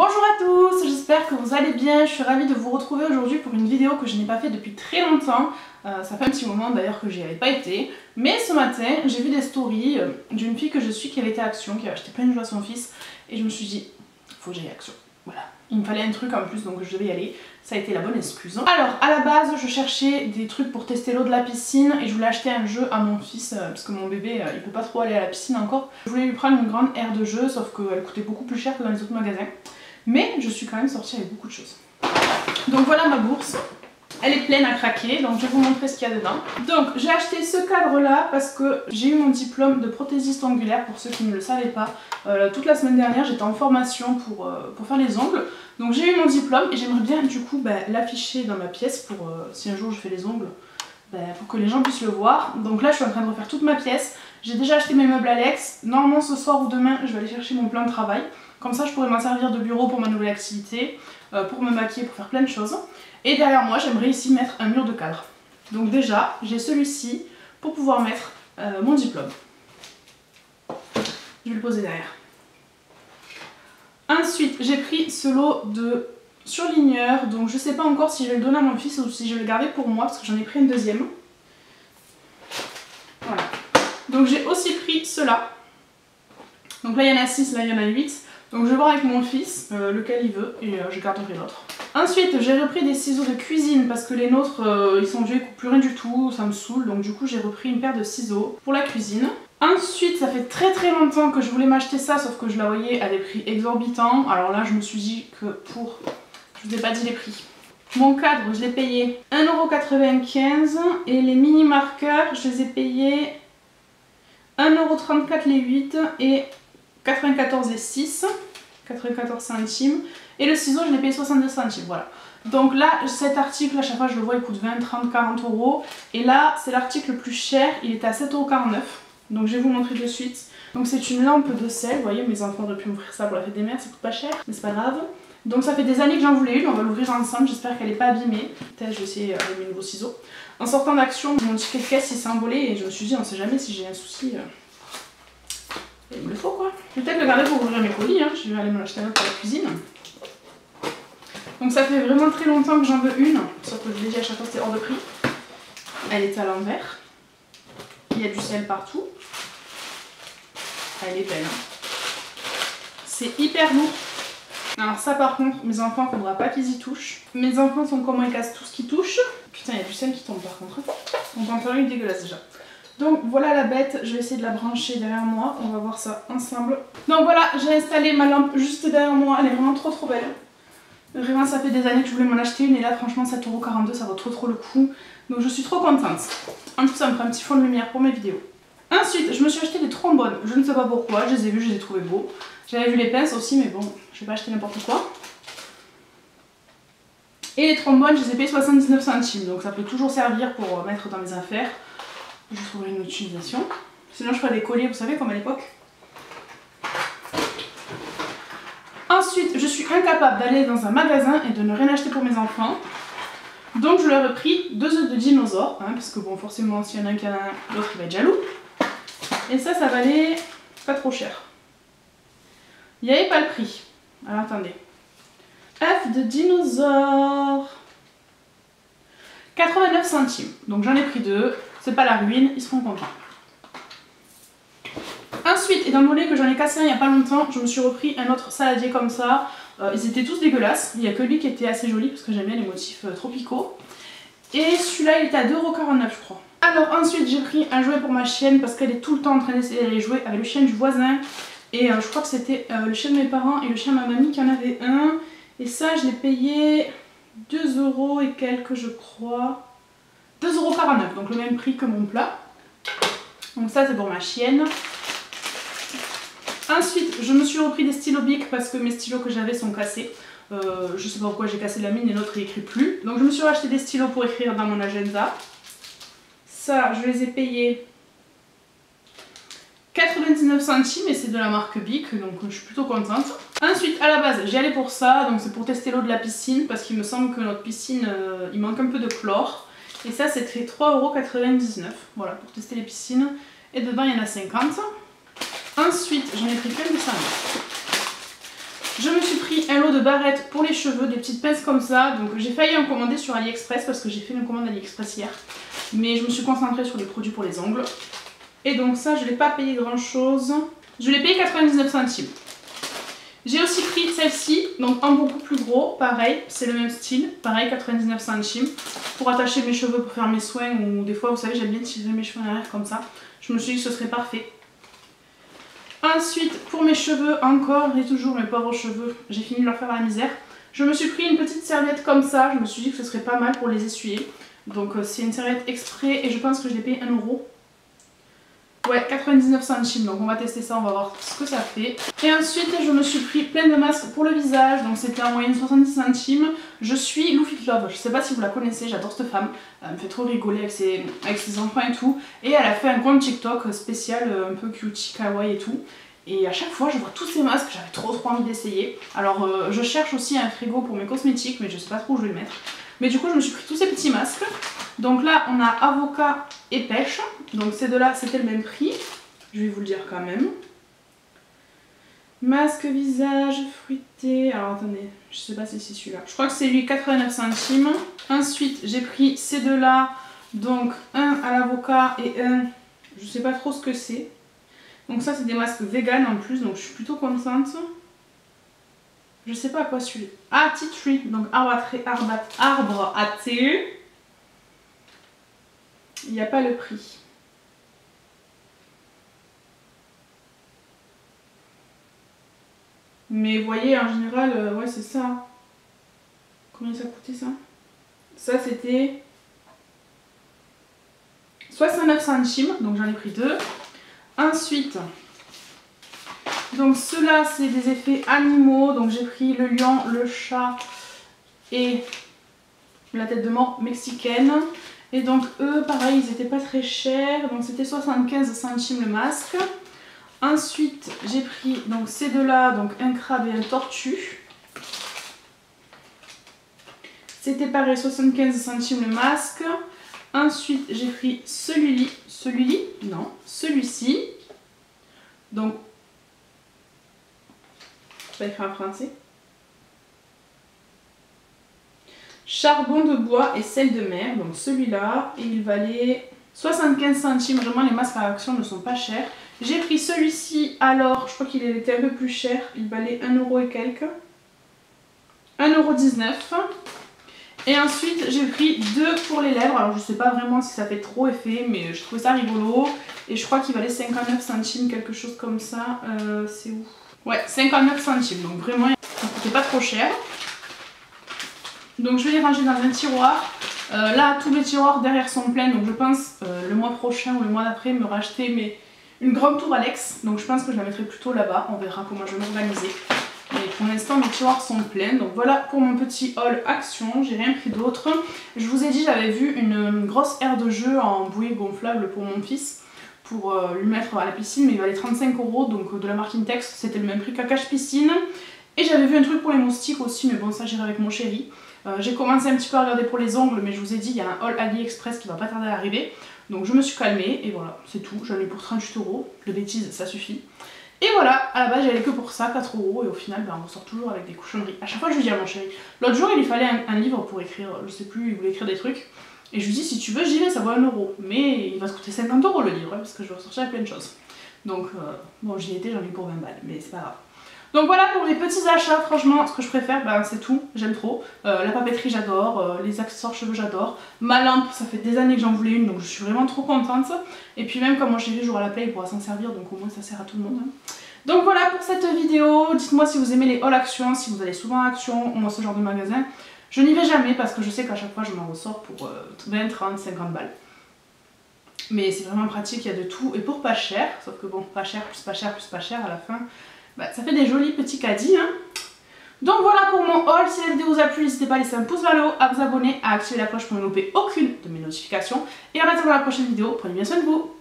Bonjour à tous, j'espère que vous allez bien, je suis ravie de vous retrouver aujourd'hui pour une vidéo que je n'ai pas fait depuis très longtemps. Ça fait un petit moment d'ailleurs que j'y avais pas été, mais ce matin j'ai vu des stories d'une fille que je suis qui avait été à Action, qui avait acheté plein de jouets à son fils, et je me suis dit, faut que j'aille à Action. Voilà, il me fallait un truc en plus donc je devais y aller, ça a été la bonne excuse. Alors à la base je cherchais des trucs pour tester l'eau de la piscine et je voulais acheter un jeu à mon fils parce que mon bébé il peut pas trop aller à la piscine encore. Je voulais lui prendre une grande aire de jeu sauf qu'elle coûtait beaucoup plus cher que dans les autres magasins. Mais je suis quand même sortie avec beaucoup de choses. Donc voilà ma bourse. Elle est pleine à craquer, donc je vais vous montrer ce qu'il y a dedans. Donc j'ai acheté ce cadre là parce que j'ai eu mon diplôme de prothésiste ongulaire pour ceux qui ne le savaient pas. Toute la semaine dernière j'étais en formation pour faire les ongles. Donc j'ai eu mon diplôme et j'aimerais bien du coup l'afficher dans ma pièce pour si un jour je fais les ongles, pour que les gens puissent le voir. Donc là je suis en train de refaire toute ma pièce. J'ai déjà acheté mes meubles Alex. Normalement ce soir ou demain je vais aller chercher mon plan de travail. Comme ça je pourrais m'en servir de bureau pour ma nouvelle activité, pour me maquiller, pour faire plein de choses. Et derrière moi j'aimerais ici mettre un mur de cadre. Donc déjà j'ai celui-ci pour pouvoir mettre mon diplôme. Je vais le poser derrière. Ensuite j'ai pris ce lot de surligneurs, donc je sais pas encore si je vais le donner à mon fils ou si je vais le garder pour moi parce que j'en ai pris une deuxième. Voilà. Donc j'ai aussi pris ceux-là. Donc là il y en a 6, là il y en a 8. Donc je vais voir avec mon fils lequel il veut et je garderai l'autre. Ensuite j'ai repris des ciseaux de cuisine parce que les nôtres ils sont vieux, ils coupent plus rien du tout, ça me saoule. Donc du coup j'ai repris une paire de ciseaux pour la cuisine. Ensuite ça fait très longtemps que je voulais m'acheter ça sauf que je la voyais à des prix exorbitants. Alors là je me suis dit que pour... je vous ai pas dit les prix. Mon cadre je l'ai payé 1,95 € et les mini marqueurs je les ai payés 1,34 € les 8 et 94 les 6, 94 centimes. Et le ciseau je l'ai payé 62 centimes, voilà. Donc là cet article à chaque fois je le vois il coûte 20, 30, 40 €. Et là c'est l'article le plus cher, il était à 7,49 €. Donc je vais vous montrer de suite. Donc c'est une lampe de sel, vous voyez mes enfants auraient pu m'offrir ça pour la fête des mères, ça coûte pas cher, mais c'est pas grave. Donc ça fait des années que j'en voulais une, on va l'ouvrir ensemble, j'espère qu'elle est pas abîmée. Peut-être je vais essayer avec mes nouveaux ciseaux. En sortant d'Action, mon ticket de caisse il s'est envolé et je me suis dit on sait jamais si j'ai un souci. Il me le faut quoi. Je vais peut-être le garder pour ouvrir mes colis, hein. Je vais aller me l'acheter un autre pour la cuisine. Donc ça fait vraiment très longtemps que j'en veux une, sauf que je l'ai dit à chaque fois c'était hors de prix. Elle est à l'envers. Il y a du sel partout. Elle est belle. Hein. C'est hyper lourd. Alors ça par contre, mes enfants, il ne faudra pas qu'ils y touchent. Mes enfants sont comme moi, ils cassent tout ce qui touche. Putain, il y a du sel qui tombe par contre. Donc en faire une dégueulasse déjà. Donc voilà la bête, je vais essayer de la brancher derrière moi, on va voir ça ensemble. Donc voilà, j'ai installé ma lampe juste derrière moi, elle est vraiment trop belle. Vraiment ça fait des années que je voulais m'en acheter une et là franchement 7,42 €, ça vaut trop le coup. Donc je suis trop contente. En plus ça me fera un petit fond de lumière pour mes vidéos. Ensuite je me suis acheté des trombones, je ne sais pas pourquoi, je les ai vus, je les ai trouvés beaux. J'avais vu les pinces aussi mais bon, je vais pas acheter n'importe quoi. Et les trombones je les ai payés 79 centimes, donc ça peut toujours servir pour mettre dans mes affaires. Je trouverai une autre utilisation. Sinon je ferai des colliers, vous savez, comme à l'époque. Ensuite, je suis incapable d'aller dans un magasin et de ne rien acheter pour mes enfants. Donc je leur ai pris 2 œufs de dinosaures, hein, parce que bon, forcément, s'il y en a un qui en a un, l'autre il va être jaloux. Et ça valait pas trop cher. Il n'y avait pas le prix. Alors attendez. œufs de dinosaures. 89 centimes. Donc j'en ai pris 2. C'est pas la ruine, ils seront contents. Ensuite, étant donné que j'en ai cassé un il n'y a pas longtemps, je me suis repris un autre saladier comme ça. Ils étaient tous dégueulasses. Il n'y a que lui qui était assez joli parce que j'aime bien les motifs tropicaux. Et celui-là, il était à 2,49 € je crois. Alors ensuite, j'ai pris un jouet pour ma chienne parce qu'elle est tout le temps en train d'essayer d'aller jouer avec le chien du voisin. Et je crois que c'était le chien de mes parents et le chien de ma mamie qui en avait un. Et ça, je l'ai payé 2 € et quelques, je crois. 2,49 €, donc le même prix que mon plat. Donc ça c'est pour ma chienne. Ensuite je me suis repris des stylos Bic parce que mes stylos que j'avais sont cassés. Je sais pas pourquoi j'ai cassé la mine et l'autre il écrit plus. Donc je me suis racheté des stylos pour écrire dans mon agenda. Ça je les ai payés 99 centimes et c'est de la marque Bic, donc je suis plutôt contente. Ensuite à la base j'y allais pour ça, donc c'est pour tester l'eau de la piscine parce qu'il me semble que notre piscine il manque un peu de chlore. Et ça c'était 3,99 €, voilà, pour tester les piscines. Et dedans il y en a 50. Ensuite j'en ai pris plein de sandwichs. Je me suis pris un lot de barrettes pour les cheveux, des petites pinces comme ça. Donc j'ai failli en commander sur AliExpress parce que j'ai fait une commande AliExpress hier. Mais je me suis concentrée sur les produits pour les ongles. Et donc ça, je ne l'ai pas payé grand chose. Je l'ai payé 99 centimes. J'ai aussi pris celle-ci, donc en beaucoup plus gros, pareil, c'est le même style, pareil 99 centimes, pour attacher mes cheveux, pour faire mes soins, ou des fois vous savez j'aime bien tirer mes cheveux en arrière comme ça. Je me suis dit que ce serait parfait. Ensuite, pour mes cheveux, encore et toujours mes pauvres cheveux, j'ai fini de leur faire la misère. Je me suis pris une petite serviette comme ça, je me suis dit que ce serait pas mal pour les essuyer. Donc c'est une serviette exprès et je pense que je l'ai payé 1 €. Ouais, 99 centimes, donc on va tester ça, on va voir ce que ça fait. Et ensuite, je me suis pris plein de masques pour le visage, donc c'était en moyenne 70 centimes. Je suis Lou Fit Love, je sais pas si vous la connaissez, j'adore cette femme. Elle me fait trop rigoler avec ses enfants et tout. Et elle a fait un compte TikTok spécial, un peu cutie, kawaii et tout. Et à chaque fois, je vois tous ces masques, j'avais trop envie d'essayer. Alors, je cherche aussi un frigo pour mes cosmétiques, mais je sais pas trop où je vais le mettre. Mais du coup, je me suis pris tous ces petits masques. Donc là, on a avocat et pêche. Donc ces deux-là, c'était le même prix. Je vais vous le dire quand même. Masque visage fruité. Alors attendez, je sais pas si c'est celui-là. Je crois que c'est lui, 89 centimes. Ensuite, j'ai pris ces deux-là. Donc un à l'avocat et un, je sais pas trop ce que c'est. Donc ça, c'est des masques vegan en plus, donc je suis plutôt contente. Je sais pas à quoi celui-là. Ah, tea tree, donc arbre à thé. Il n'y a pas le prix. Mais vous voyez, en général, ouais, c'est ça. Combien ça coûtait ça? Ça, c'était 69 centimes, donc j'en ai pris deux. Ensuite, donc ceux-là, c'est des effets animaux. Donc j'ai pris le lion, le chat et la tête de mort mexicaine. Et donc eux, pareil, ils étaient pas très chers. Donc c'était 75 centimes le masque. Ensuite, j'ai pris donc ces deux-là, donc un crabe et un tortue. C'était pareil, 75 centimes le masque. Ensuite, j'ai pris celui-ci. Donc, je vais écrire en français. Charbon de bois et sel de mer, donc celui-là, et il valait 75 centimes. Vraiment, les masques à action ne sont pas chers. J'ai pris celui-ci, alors je crois qu'il était un peu plus cher, il valait 1 € et quelques. 1,19 €. Et ensuite, j'ai pris deux pour les lèvres. Alors, je sais pas vraiment si ça fait trop effet, mais je trouvais ça rigolo. Et je crois qu'il valait 59 centimes, quelque chose comme ça. C'est où? Ouais, 59 centimes. Donc, vraiment, ça ne coûtait pas trop cher. Donc, je vais les ranger dans un tiroir. Là, tous les tiroirs derrière sont pleins. Donc, je pense le mois prochain ou le mois d'après me racheter une grande tour Alex. Donc, je pense que je la mettrai plutôt là-bas. On verra comment je vais m'organiser. Mais pour l'instant mes tiroirs sont pleins. Donc voilà pour mon petit haul action. J'ai rien pris d'autre. Je vous ai dit, j'avais vu une grosse aire de jeu en bouée gonflable pour mon fils, pour lui mettre à la piscine, mais il valait 35 €, donc de la marque Intex. C'était le même prix qu'à Cache Piscine. Et j'avais vu un truc pour les moustiques aussi, mais bon, ça j'irai avec mon chéri. J'ai commencé un petit peu à regarder pour les ongles, mais je vous ai dit, il y a un haul AliExpress qui va pas tarder à arriver. Donc je me suis calmée et voilà, c'est tout. J'en ai pour 38 €. De bêtises, ça suffit. Et voilà, à la base j'allais que pour ça, 4 € et au final on ressort toujours avec des cochonneries. À chaque fois je lui dis à mon chéri, l'autre jour il lui fallait un livre pour écrire, je sais plus, il voulait écrire des trucs. Et je lui dis si tu veux j'y vais, ça vaut 1 €. Mais il va te coûter 50 € le livre, hein, parce que je vais ressortir avec plein de choses. Donc bon, j'y étais, j'en ai pour 20 balles, mais c'est pas grave. Donc voilà pour les petits achats, franchement ce que je préfère c'est tout, j'aime trop. La papeterie j'adore, les accessoires cheveux j'adore. Ma lampe, ça fait des années que j'en voulais une, donc je suis vraiment trop contente. Et puis même comme mon chéri jouera à la play, il pourra s'en servir, donc au moins ça sert à tout le monde. Donc voilà pour cette vidéo, dites-moi si vous aimez les haul action, si vous allez souvent à Action, moi ce genre de magasin. Je n'y vais jamais parce que je sais qu'à chaque fois je m'en ressors pour 20, 30, 50 balles. Mais c'est vraiment pratique, il y a de tout et pour pas cher, sauf que bon, pas cher, plus pas cher, plus pas cher à la fin. Ça fait des jolis petits caddies. Hein. Donc voilà pour mon haul. Si la vidéo vous a plu, n'hésitez pas à laisser un pouce vers le haut, à vous abonner, à activer la cloche pour ne louper aucune de mes notifications. Et en attendant la prochaine vidéo, prenez bien soin de vous.